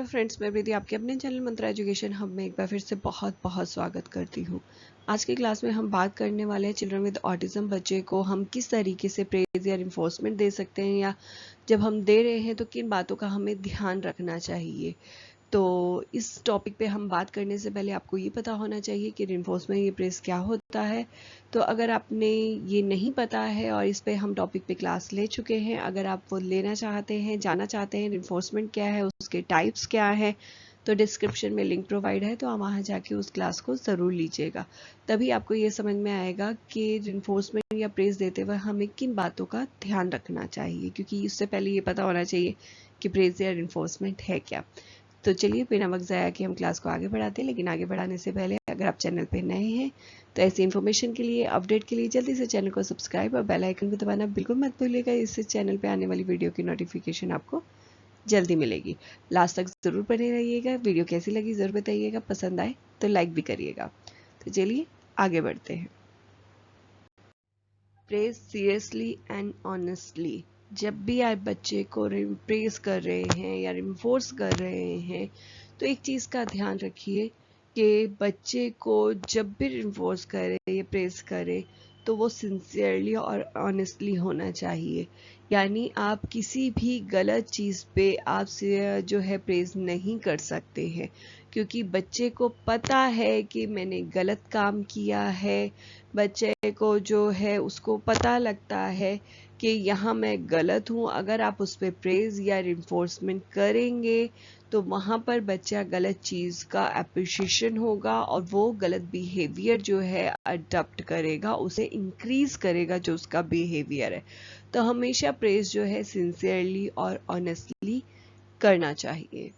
Friends, मैं प्रीति आपके अपने चैनल मंत्रा एजुकेशन हब में एक बार फिर से बहुत बहुत स्वागत करती हूँ। आज की क्लास में हम बात करने वाले हैं चिल्ड्रन विद ऑटिज्म बच्चे को हम किस तरीके से प्रेज या इन्फोर्समेंट दे सकते हैं, या जब हम दे रहे हैं तो किन बातों का हमें ध्यान रखना चाहिए। तो इस टॉपिक पे हम बात करने से पहले आपको ये पता होना चाहिए कि रिइंफोर्समेंट या प्रेज क्या होता है। तो अगर आपने ये नहीं पता है और इस पे हम टॉपिक पे क्लास ले चुके हैं, अगर आप वो लेना चाहते हैं, जानना चाहते हैं रिइंफोर्समेंट क्या है, उसके टाइप्स क्या है, तो डिस्क्रिप्शन में लिंक प्रोवाइड है, तो आप वहाँ जाके उस क्लास को ज़रूर लीजिएगा। तभी आपको ये समझ में आएगा कि रिइंफोर्समेंट या प्रेज देते हुए हमें किन बातों का ध्यान रखना चाहिए, क्योंकि उससे पहले ये पता होना चाहिए कि प्रेज या रिइंफोर्समेंट है क्या। तो चलिए बिना वक्त ज़ाया कि हम क्लास को आगे बढ़ाते हैं, लेकिन आगे बढ़ाने से पहले अगर आप चैनल पे नए हैं तो ऐसी इन्फॉर्मेशन के लिए, अपडेट के लिए जल्दी से चैनल को सब्सक्राइब और बेल आइकन को दबाना बिल्कुल मत भूलिएगा। इससे चैनल पे आने वाली वीडियो की नोटिफिकेशन आपको जल्दी मिलेगी। लास्ट तक ज़रूर बने रहिएगा। वीडियो कैसी लगी ज़रूर बताइएगा, पसंद आए तो लाइक भी करिएगा। तो चलिए आगे बढ़ते हैं। Praise seriously and honestly. जब भी आप बच्चे को प्रेज कर रहे हैं या रिइंफोर्स कर रहे हैं तो एक चीज़ का ध्यान रखिए कि बच्चे को जब भी रिइंफोर्स करे या प्रेज करे तो वो सिंसियरली और ऑनेस्टली होना चाहिए। यानी आप किसी भी गलत चीज़ पे आप जो है प्रेज नहीं कर सकते हैं, क्योंकि बच्चे को पता है कि मैंने गलत काम किया है। बच्चे को जो है उसको पता लगता है कि यहाँ मैं गलत हूँ। अगर आप उस पर प्रेज या रिइंफोर्समेंट करेंगे तो वहाँ पर बच्चा गलत चीज़ का अप्रिशिएशन होगा और वो गलत बिहेवियर जो है अडॉप्ट करेगा, उसे इंक्रीज करेगा जो उसका बिहेवियर है। तो हमेशा प्रेज जो है सिंसियरली और ऑनेस्टली करना चाहिए।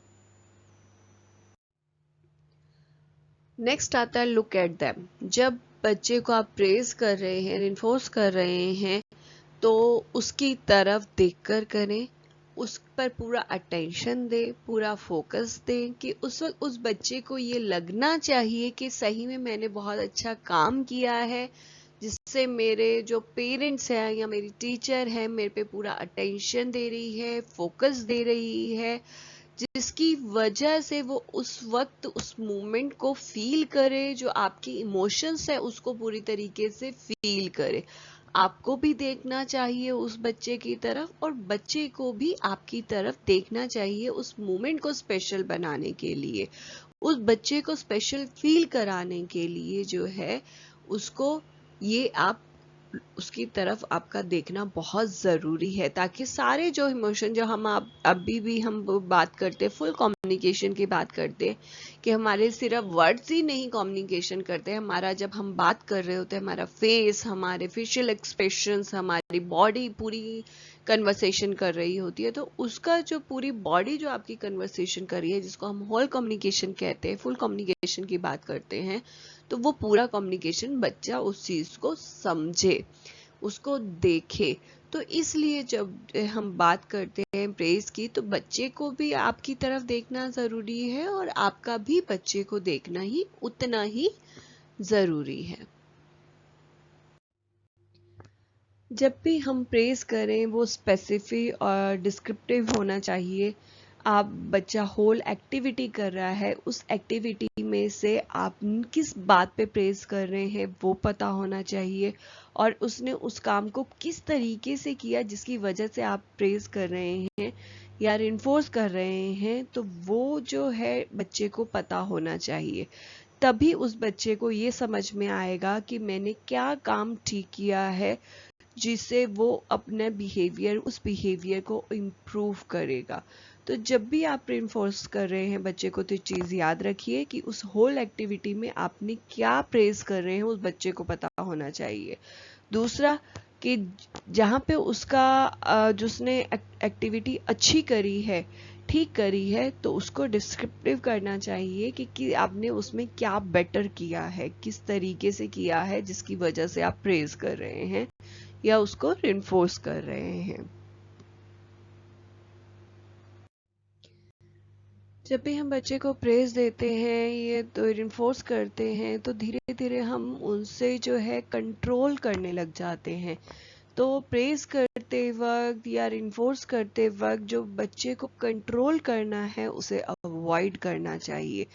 नेक्स्ट आता है लुक एट देम। जब बच्चे को आप प्रेज कर रहे हैं, रिइंफोर्स कर रहे हैं, तो उसकी तरफ देखकर करें, उस पर पूरा अटेंशन दें, पूरा फोकस दें कि उस वक्त उस बच्चे को ये लगना चाहिए कि सही में मैंने बहुत अच्छा काम किया है, जिससे मेरे जो पेरेंट्स हैं या मेरी टीचर है मेरे पे पूरा अटेंशन दे रही है, फोकस दे रही है, जिसकी वजह से वो उस वक्त उस मोमेंट को फील करे, जो आपकी इमोशंस है उसको पूरी तरीके से फील करे। आपको भी देखना चाहिए उस बच्चे की तरफ और बच्चे को भी आपकी तरफ देखना चाहिए उस मोमेंट को स्पेशल बनाने के लिए, उस बच्चे को स्पेशल फील कराने के लिए जो है उसको ये आप उसकी तरफ आपका देखना बहुत ज़रूरी है, ताकि सारे जो इमोशन जो हम अभी भी हम बात करते हैं, फुल कम्युनिकेशन की बात करते हैं कि हमारे सिर्फ वर्ड्स ही नहीं कम्युनिकेशन करते हैं, हमारा जब हम बात कर रहे होते हैं हमारा फेस, हमारे फेशियल एक्सप्रेशंस, हमारी बॉडी पूरी कन्वर्सेशन कर रही होती है। तो उसका जो पूरी बॉडी जो आपकी कन्वर्सेशन कर रही है, जिसको हम होल कम्युनिकेशन कहते हैं, फुल कम्युनिकेशन की बात करते हैं, तो वो पूरा कम्युनिकेशन बच्चा उस चीज़ को समझे, उसको देखे। तो इसलिए जब हम बात करते हैं प्रेज की, तो बच्चे को भी आपकी तरफ देखना ज़रूरी है और आपका भी बच्चे को देखना ही उतना ही ज़रूरी है। जब भी हम प्रेज करें वो स्पेसिफिक और डिस्क्रिप्टिव होना चाहिए। आप बच्चा होल एक्टिविटी कर रहा है, उस एक्टिविटी में से आप किस बात पे प्रेज कर रहे हैं वो पता होना चाहिए, और उसने उस काम को किस तरीके से किया जिसकी वजह से आप प्रेज कर रहे हैं या रिइंफोर्स कर रहे हैं, तो वो जो है बच्चे को पता होना चाहिए। तभी उस बच्चे को ये समझ में आएगा कि मैंने क्या काम ठीक किया है, जिससे वो अपने बिहेवियर, उस बिहेवियर को इम्प्रूव करेगा। तो जब भी आप रिइंफोर्स कर रहे हैं बच्चे को, तो चीज़ याद रखिए कि उस होल एक्टिविटी में आपने क्या प्रेज कर रहे हैं उस बच्चे को पता होना चाहिए। दूसरा कि जहाँ पे उसका जिसने एक्टिविटी अच्छी करी है, ठीक करी है, तो उसको डिस्क्रिप्टिव करना चाहिए कि आपने उसमें क्या बेटर किया है, किस तरीके से किया है जिसकी वजह से आप प्रेज कर रहे हैं या उसको रिइंफोर्स कर रहे हैं। जब भी हम बच्चे को प्रेज देते हैं ये तो रिइंफोर्स करते हैं, तो धीरे धीरे हम उनसे जो है कंट्रोल करने लग जाते हैं। तो प्रेज करते वक्त या इन्फोर्स करते वक्त जो बच्चे को कंट्रोल करना है उसे अवॉइड करना चाहिए,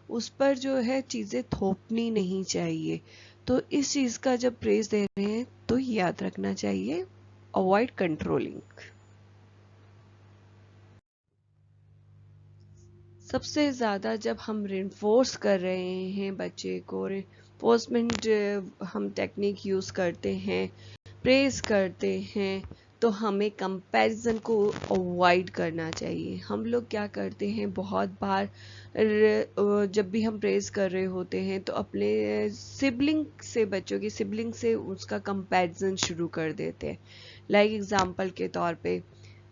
उस पर जो है चीज़ें थोपनी नहीं चाहिए। तो इस चीज़ का जब प्रेज दे रहे हैं तो याद रखना चाहिए, अवॉइड कंट्रोलिंग। सबसे ज़्यादा जब हम रिन्फोर्स कर रहे हैं बच्चे को, रिन्फोर्समेंट हम टेक्निक यूज़ करते हैं, प्रेज करते हैं, तो हमें कंपैरिजन को अवॉइड करना चाहिए। हम लोग क्या करते हैं बहुत बार, जब भी हम प्रेज कर रहे होते हैं तो अपने सिबलिंग से, बच्चों की सिबलिंग से उसका कंपैरिजन शुरू कर देते हैं। लाइक एग्जांपल के तौर पे,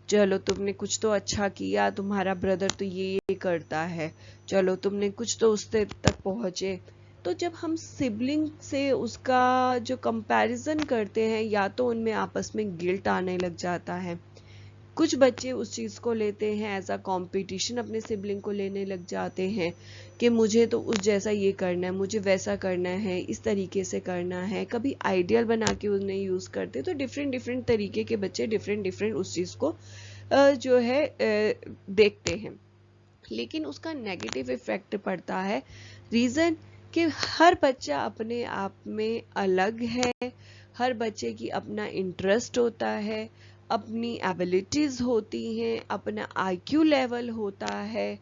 चलो तुमने कुछ तो अच्छा किया, तुम्हारा ब्रदर तो ये करता है, चलो तुमने कुछ तो उससे तक पहुंचे। तो जब हम सिबलिंग से उसका जो कंपैरिजन करते हैं, या तो उनमें आपस में गिल्ट आने लग जाता है, कुछ बच्चे उस चीज़ को लेते हैं एज अ कंपटीशन, अपने सिबलिंग को लेने लग जाते हैं कि मुझे तो उस जैसा ये करना है, मुझे वैसा करना है, इस तरीके से करना है। कभी आइडियल बना के उन्हें यूज़ करते, तो डिफरेंट डिफरेंट तरीके के बच्चे डिफरेंट डिफरेंट उस चीज़ को जो है देखते हैं, लेकिन उसका नेगेटिव इफेक्ट पड़ता है। रीज़न कि हर बच्चा अपने आप में अलग है, हर बच्चे की अपना इंटरेस्ट होता है, अपनी एबिलिटीज़ होती हैं, अपना आईक्यू लेवल होता है।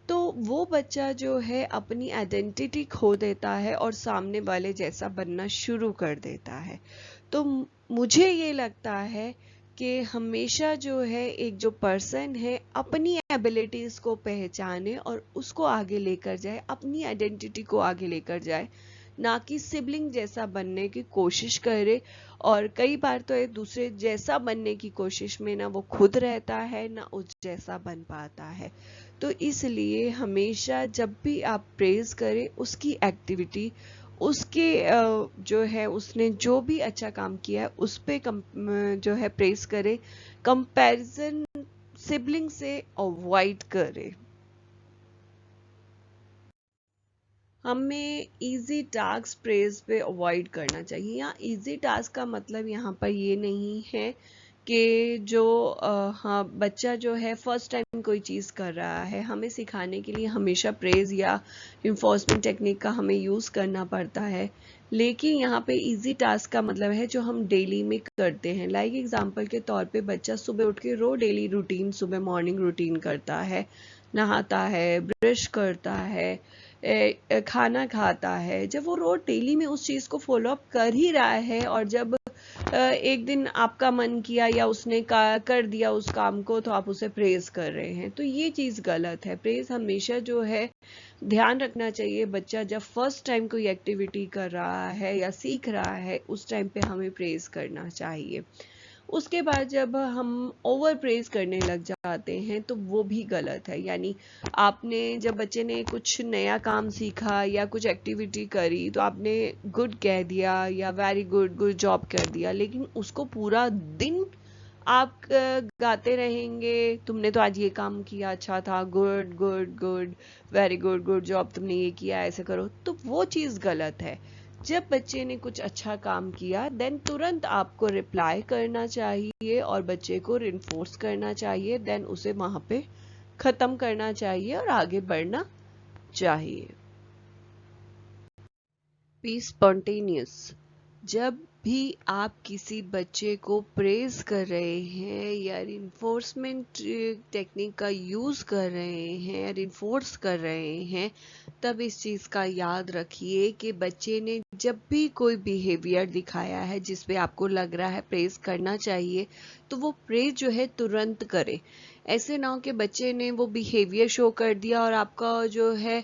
तो वो बच्चा जो है अपनी आइडेंटिटी खो देता है और सामने वाले जैसा बनना शुरू कर देता है। तो मुझे ये लगता है कि हमेशा जो है एक जो पर्सन है अपनी एबिलिटीज को पहचाने और उसको आगे लेकर जाए, अपनी आइडेंटिटी को आगे लेकर जाए, ना कि सिबलिंग जैसा बनने की कोशिश करे। और कई बार तो एक दूसरे जैसा बनने की कोशिश में ना वो खुद रहता है, ना उस जैसा बन पाता है। तो इसलिए हमेशा जब भी आप प्रेज करें उसकी एक्टिविटी, उसके जो है उसने जो भी अच्छा काम किया है उस पे जो है प्रेज करे, कंपैरिजन सिबलिंग से अवॉइड करे। हमें इजी टास्क प्रेज पे अवॉइड करना चाहिए। या इजी टास्क का मतलब यहाँ पर ये नहीं है कि जो हाँ बच्चा जो है फर्स्ट टाइम कोई चीज़ कर रहा है, हमें सिखाने के लिए हमेशा प्रेज या इन्फोर्समेंट टेक्निक का हमें यूज़ करना पड़ता है। लेकिन यहाँ पे इजी टास्क का मतलब है जो हम डेली में करते हैं। लाइक एग्जांपल के तौर पे बच्चा सुबह उठ के डेली रूटीन, सुबह मॉर्निंग रूटीन करता है, नहाता है, ब्रश करता है, खाना खाता है। जब वो रोज डेली में उस चीज़ को फॉलो अप कर ही रहा है और जब एक दिन आपका मन किया या उसने कर दिया उस काम को, तो आप उसे प्रेज कर रहे हैं, तो ये चीज़ गलत है। प्रेज हमेशा जो है ध्यान रखना चाहिए, बच्चा जब फर्स्ट टाइम कोई एक्टिविटी कर रहा है या सीख रहा है उस टाइम पे हमें प्रेज करना चाहिए। उसके बाद जब हम ओवर प्रेज करने लग जाते हैं तो वो भी गलत है। यानी आपने जब बच्चे ने कुछ नया काम सीखा या कुछ एक्टिविटी करी तो आपने गुड कह दिया या वेरी गुड, गुड जॉब कर दिया, लेकिन उसको पूरा दिन आप गाते रहेंगे, तुमने तो आज ये काम किया, अच्छा था, good good good, very good, good job, तुमने ये किया, ऐसे करो, तो वो चीज़ गलत है। जब बच्चे ने कुछ अच्छा काम किया देन तुरंत आपको रिप्लाई करना चाहिए और बच्चे को रिन्फोर्स करना चाहिए, देन उसे वहां पे खत्म करना चाहिए और आगे बढ़ना चाहिए। Be spontaneous. जब भी आप किसी बच्चे को प्रेज कर रहे हैं या इन्फोर्समेंट टेक्निक का यूज़ कर रहे हैं या इन्फोर्स कर रहे हैं, तब इस चीज़ का याद रखिए कि बच्चे ने जब भी कोई बिहेवियर दिखाया है जिस पे आपको लग रहा है प्रेज करना चाहिए, तो वो प्रेज जो है तुरंत करे। ऐसे ना हो कि बच्चे ने वो बिहेवियर शो कर दिया और आपका जो है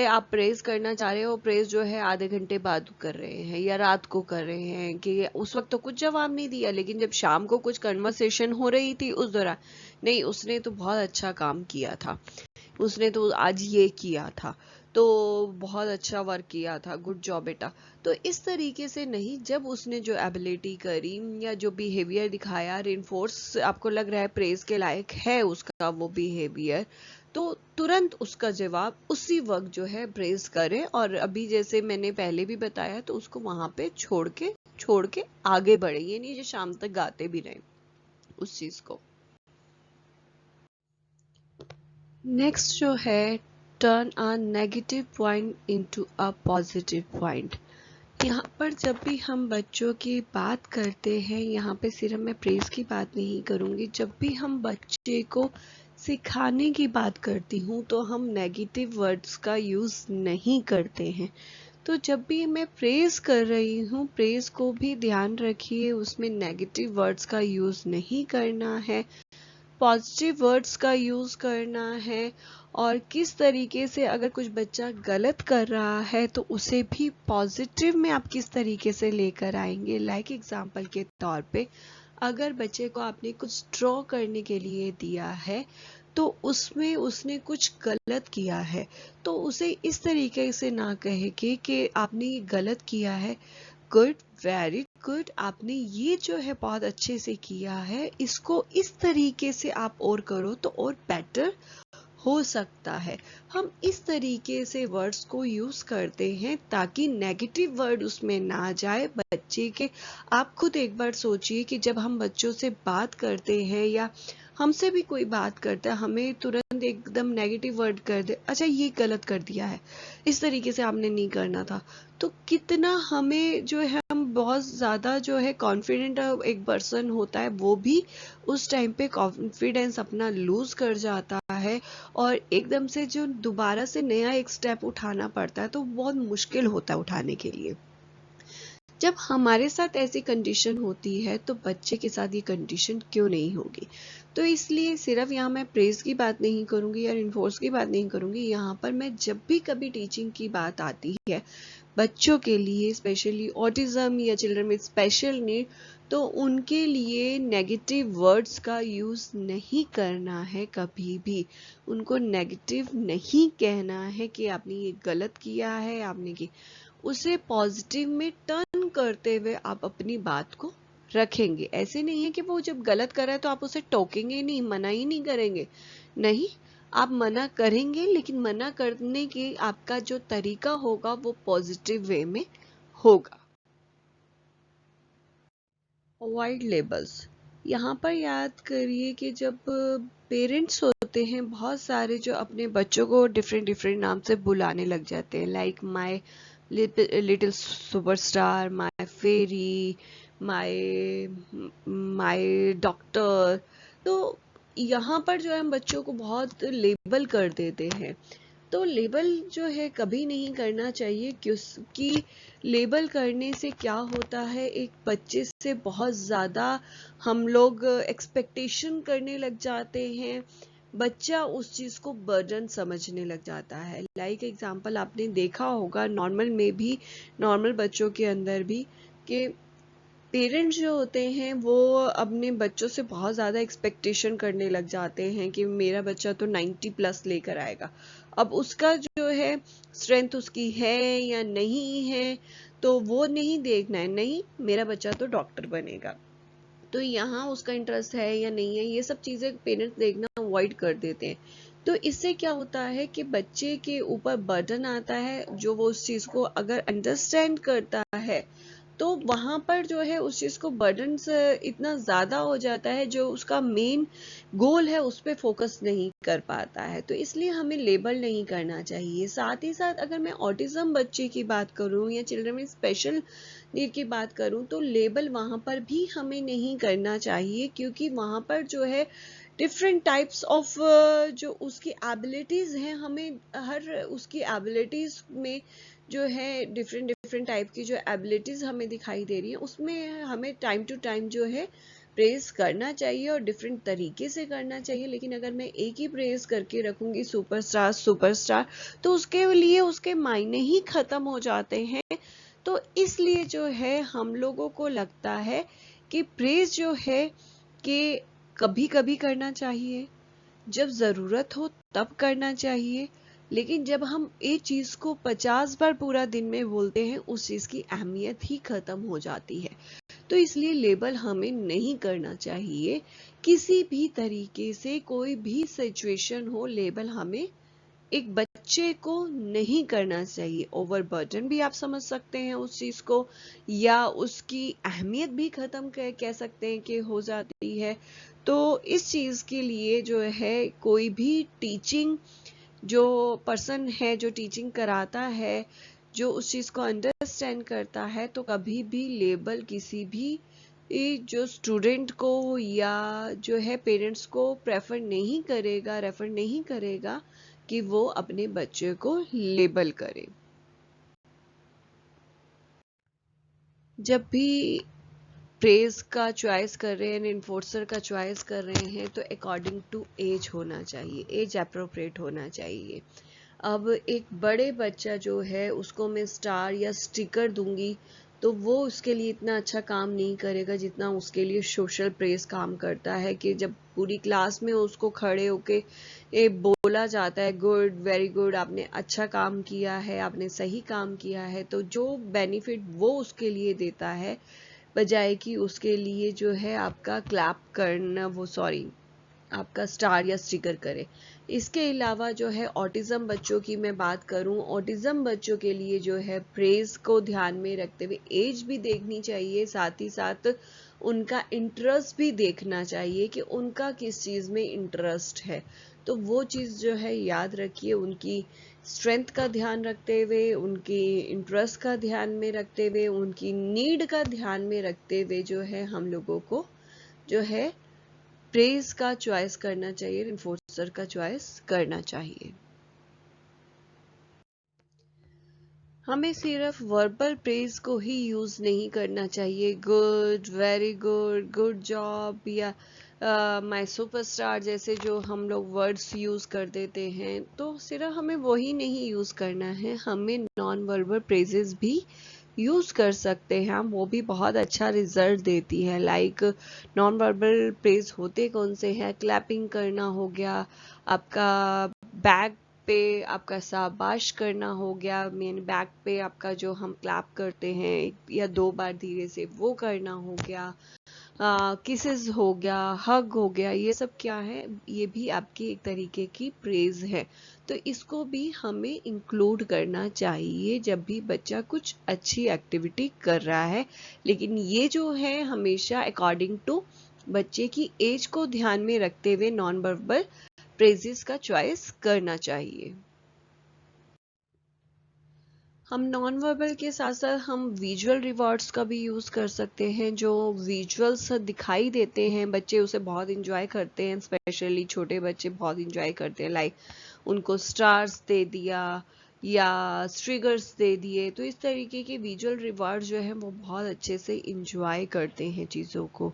आप प्रेज करना चाह रहे हो, प्रेज जो है आधे घंटे बाद कर रहे हैं या रात को कर रहे हैं कि उस वक्त तो कुछ जवाब नहीं दिया, लेकिन जब शाम को कुछ कन्वर्सेशन हो रही थी उस दौरान, नहीं उसने तो बहुत अच्छा काम किया था, उसने तो आज ये किया था, तो बहुत अच्छा वर्क किया था, गुड जॉब बेटा। तो इस तरीके से नहीं, जब उसने जो एबिलिटी करी या जो बिहेवियर दिखाया, रिइंफोर्स आपको लग रहा है प्रेज के लायक है उसका वो बिहेवियर, तो तुरंत उसका जवाब उसी वक्त जो है प्रेज करें। और अभी जैसे मैंने पहले भी बताया, तो उसको वहां पे छोड़ के छोड़ के आगे बढ़े, ये नहीं जो शाम तक गाते भी रहें उस चीज को। नेक्स्ट जो है, turn a negative point into a positive point. यहाँ पर जब भी हम बच्चों की बात करते हैं, यहाँ पे सिर्फ मैं प्रेज की बात नहीं करूँगी, जब भी हम बच्चे को सिखाने की बात करती हूँ तो हम नेगेटिव वर्ड्स का यूज़ नहीं करते हैं। तो जब भी मैं प्रेज कर रही हूँ, प्रेज को भी ध्यान रखिए, उसमें नेगेटिव वर्ड्स का यूज़ नहीं करना है, पॉजिटिव वर्ड्स का यूज़ करना है। और किस तरीके से अगर कुछ बच्चा गलत कर रहा है तो उसे भी पॉजिटिव में आप किस तरीके से लेकर आएंगे। लाइक एग्जांपल के तौर पे, अगर बच्चे को आपने कुछ ड्रॉ करने के लिए दिया है तो उसमें उसने कुछ गलत किया है, तो उसे इस तरीके से ना कहे कि आपने ये गलत किया है, गुड, वेरी गुड, आपने ये जो है बहुत अच्छे से किया है, इसको इस तरीके से आप और करो तो और बेटर हो सकता है। हम इस तरीके से वर्ड्स को यूज करते हैं ताकि नेगेटिव वर्ड उसमें ना जाए बच्चे के। आप खुद एक बार सोचिए कि जब हम बच्चों से बात करते हैं या हमसे भी कोई बात करता है, हमें तुरंत एकदम नेगेटिव वर्ड कर दे, अच्छा ये गलत कर दिया है, इस तरीके से आपने नहीं करना था, तो कितना हमें जो है, हम बहुत ज़्यादा जो है कॉन्फिडेंट एक पर्सन होता है वो भी उस टाइम पे कॉन्फिडेंस अपना लूज कर जाता है और एकदम से जो दोबारा से नया एक स्टेप उठाना पड़ता है तो बहुत मुश्किल होता है उठाने के लिए। जब हमारे साथ ऐसी कंडीशन होती है तो बच्चे के साथ ये कंडीशन क्यों नहीं होगी। तो इसलिए सिर्फ यहाँ मैं प्रेज की बात नहीं करूँगी या इन्फोर्स की बात नहीं करूँगी, यहाँ पर मैं जब भी कभी टीचिंग की बात आती है बच्चों के लिए, स्पेशली ऑटिज्म या चिल्ड्रन विद स्पेशल नीड, तो उनके लिए नेगेटिव वर्ड्स का यूज़ नहीं करना है। कभी भी उनको नेगेटिव नहीं कहना है कि आपने ये गलत किया है, आपने की, उसे पॉजिटिव में टर्न करते हुए आप अपनी बात को रखेंगे। ऐसे नहीं है कि वो जब गलत कर रहा है तो आप उसे टोकेंगे नहीं, मना ही नहीं करेंगे, नहीं, आप मना करेंगे, लेकिन मना करने की आपका जो तरीका होगा वो पॉजिटिव वे में होगा। Avoid labels. यहाँ पर याद करिए कि जब पेरेंट्स होते हैं बहुत सारे जो अपने बच्चों को डिफरेंट डिफरेंट नाम से बुलाने लग जाते हैं, like my little superstar, my fairy, my my doctor. तो यहाँ पर जो है हम बच्चों को बहुत लेबल कर देते हैं, तो लेबल जो है कभी नहीं करना चाहिए, क्योंकि लेबल करने से क्या होता है, एक बच्चे से बहुत ज़्यादा हम लोग एक्सपेक्टेशन करने लग जाते हैं, बच्चा उस चीज़ को बर्डन समझने लग जाता है। लाइक एग्जांपल आपने देखा होगा नॉर्मल में भी, नॉर्मल बच्चों के अंदर भी, कि पेरेंट्स जो होते हैं वो अपने बच्चों से बहुत ज़्यादा एक्सपेक्टेशन करने लग जाते हैं कि मेरा बच्चा तो 90 प्लस लेकर आएगा। अब उसका जो है स्ट्रेंथ उसकी है या नहीं है तो वो नहीं देखना है, नहीं मेरा बच्चा तो डॉक्टर बनेगा, तो यहाँ उसका इंटरेस्ट है या नहीं है, ये सब चीज़ें पेरेंट्स देखना अवॉइड कर देते हैं। तो इससे क्या होता है कि बच्चे के ऊपर बर्डन आता है, जो वो उस चीज़ को अगर अंडरस्टैंड करता है तो वहां पर जो है उस चीज को बर्डन से इतना ज्यादा हो जाता है, जो उसका मेन गोल है उस पर फोकस नहीं कर पाता है। तो इसलिए हमें लेबल नहीं करना चाहिए। साथ ही साथ अगर मैं ऑटिज्म बच्चे की बात करूं या चिल्ड्रन में स्पेशल नीड की बात करूं तो लेबल वहां पर भी हमें नहीं करना चाहिए, क्योंकि वहां पर जो है डिफरेंट टाइप्स ऑफ जो उसकी एबिलिटीज हैं, हमें हर उसकी एबिलिटीज में जो है डिफरेंट डिफरेंट टाइप की जो एबिलिटीज हमें दिखाई दे रही है, उसमें हमें टाइम टू टाइम जो है प्रेज करना चाहिए और डिफरेंट तरीके से करना चाहिए। लेकिन अगर मैं एक ही प्रेज करके रखूंगी सुपरस्टार सुपरस्टार, तो उसके लिए उसके मायने ही खत्म हो जाते हैं। तो इसलिए जो है हम लोगों को लगता है कि प्रेज जो है कि कभी कभी करना चाहिए, जब जरूरत हो तब करना चाहिए, लेकिन जब हम एक चीज को 50 बार पूरा दिन में बोलते हैं उस चीज की अहमियत ही खत्म हो जाती है। तो इसलिए लेबल हमें नहीं करना चाहिए, किसी भी तरीके से कोई भी सिचुएशन हो लेबल हमें एक बच्चे को नहीं करना चाहिए। ओवरबर्डन भी आप समझ सकते हैं उस चीज को, या उसकी अहमियत भी खत्म कह सकते हैं कि हो जाती है। तो इस चीज के लिए जो है कोई भी टीचिंग जो पर्सन है, जो टीचिंग कराता है, जो उस चीज को अंडरस्टैंड करता है, तो कभी भी लेबल किसी भी जो स्टूडेंट को या जो है पेरेंट्स को प्रेफर नहीं करेगा, रेफर नहीं करेगा कि वो अपने बच्चे को लेबल करे। जब भी प्रेज का चॉइस कर रहे हैं, इन्फोर्सर का चॉइस कर रहे हैं, तो अकॉर्डिंग टू एज होना चाहिए, एज अप्रोप्रिएट होना चाहिए। अब एक बड़े बच्चा जो है उसको मैं स्टार या स्टिकर दूंगी तो वो उसके लिए इतना अच्छा काम नहीं करेगा जितना उसके लिए सोशल प्रेस काम करता है, कि जब पूरी क्लास में उसको खड़े होके बोला जाता है गुड, वेरी गुड, आपने अच्छा काम किया है, आपने सही काम किया है, तो जो बेनिफिट वो उसके लिए देता है बजाय कि उसके लिए जो है आपका क्लैप करना, वो सॉरी आपका स्टार या स्टिकर करे। इसके अलावा जो है ऑटिज्म बच्चों की मैं बात करूं, ऑटिज्म बच्चों के लिए जो है प्रेज को ध्यान में रखते हुए एज भी देखनी चाहिए, साथ ही साथ उनका इंटरेस्ट भी देखना चाहिए कि उनका किस चीज में इंटरेस्ट है। तो वो चीज जो है याद रखिए, उनकी स्ट्रेंथ का ध्यान रखते हुए, उनकी इंटरेस्ट का ध्यान में रखते हुए, उनकी नीड का ध्यान में रखते हुए जो है हम लोगों को जो है प्रेज का चॉइस करना चाहिए, इन्फोर्सर का चॉइस करना चाहिए। हमें सिर्फ वर्बल प्रेज को ही यूज नहीं करना चाहिए, good, very good, good job या माय सुपरस्टार जैसे जो हम लोग वर्ड्स यूज कर देते हैं, तो सिर्फ हमें वही नहीं यूज करना है, हमें नॉन वर्बल प्रेजेस भी यूज कर सकते हैं हम, वो भी बहुत अच्छा रिजल्ट देती है। लाइक नॉन वर्बल प्रेज होते कौन से हैं, क्लैपिंग करना हो गया, आपका बैक पे आपका शाबाश करना हो गया, मेन बैक पे आपका जो हम क्लैप करते हैं या 2 बार धीरे से वो करना हो गया, किसेस हो गया, हग हो गया, ये सब क्या है, ये भी आपकी एक तरीके की प्रेज है। तो इसको भी हमें इंक्लूड करना चाहिए जब भी बच्चा कुछ अच्छी एक्टिविटी कर रहा है, लेकिन ये जो है हमेशा अकॉर्डिंग टू बच्चे की एज को ध्यान में रखते हुए नॉन वर्बल प्रेजेस का चॉइस करना चाहिए। हम नॉन वर्बल के साथ साथ हम विजुअल रिवॉर्ड्स का भी यूज कर सकते हैं, जो विजुअल्स दिखाई देते हैं बच्चे उसे बहुत इंजॉय करते हैं, स्पेशली छोटे बच्चे बहुत इंजॉय करते हैं। लाइक उनको स्टार्स दे दिया या स्ट्रिगर्स दे दिए, तो इस तरीके के विजुअल रिवॉर्ड जो है वो बहुत अच्छे से इंजॉय करते हैं चीज़ों को।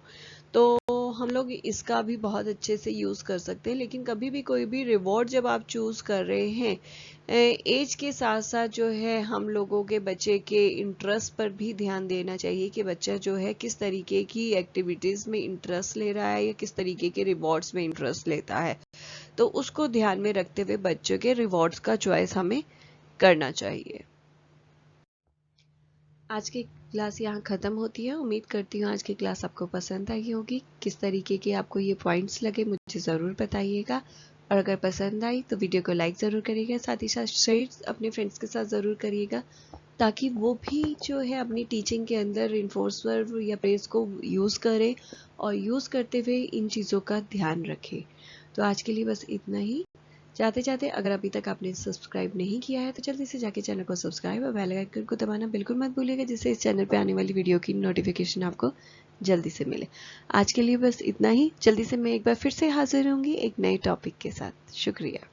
तो हम लोग इसका भी बहुत अच्छे से यूज कर सकते हैं, लेकिन कभी भी कोई भी रिवॉर्ड जब आप चूज कर रहे हैं, एज के साथ साथ जो है हम लोगों के बच्चे के इंटरेस्ट पर भी ध्यान देना चाहिए कि बच्चा जो है किस तरीके की एक्टिविटीज में इंटरेस्ट ले रहा है या किस तरीके के रिवॉर्ड्स में इंटरेस्ट लेता है, तो उसको ध्यान में रखते हुए बच्चों के रिवॉर्ड्स का चॉइस हमें करना चाहिए। आज की क्लास यहाँ ख़त्म होती है। उम्मीद करती हूँ आज की क्लास आपको पसंद आई होगी। किस तरीके के आपको ये पॉइंट्स लगे मुझे ज़रूर बताइएगा, और अगर पसंद आई तो वीडियो को लाइक ज़रूर करिएगा, साथ ही साथ शेयर अपने फ्रेंड्स के साथ ज़रूर करिएगा, ताकि वो भी जो है अपनी टीचिंग के अंदर इन्फोर्सर या प्रेस को यूज़ करें और यूज़ करते हुए इन चीज़ों का ध्यान रखें। तो आज के लिए बस इतना ही। जाते जाते अगर अभी तक आपने सब्सक्राइब नहीं किया है तो जल्दी से जाके चैनल को सब्सक्राइब और बेल आइकन को दबाना बिल्कुल मत भूलिएगा, जिससे इस चैनल पे आने वाली वीडियो की नोटिफिकेशन आपको जल्दी से मिले। आज के लिए बस इतना ही। जल्दी से मैं एक बार फिर से हाजिर होंगी एक नए टॉपिक के साथ। शुक्रिया।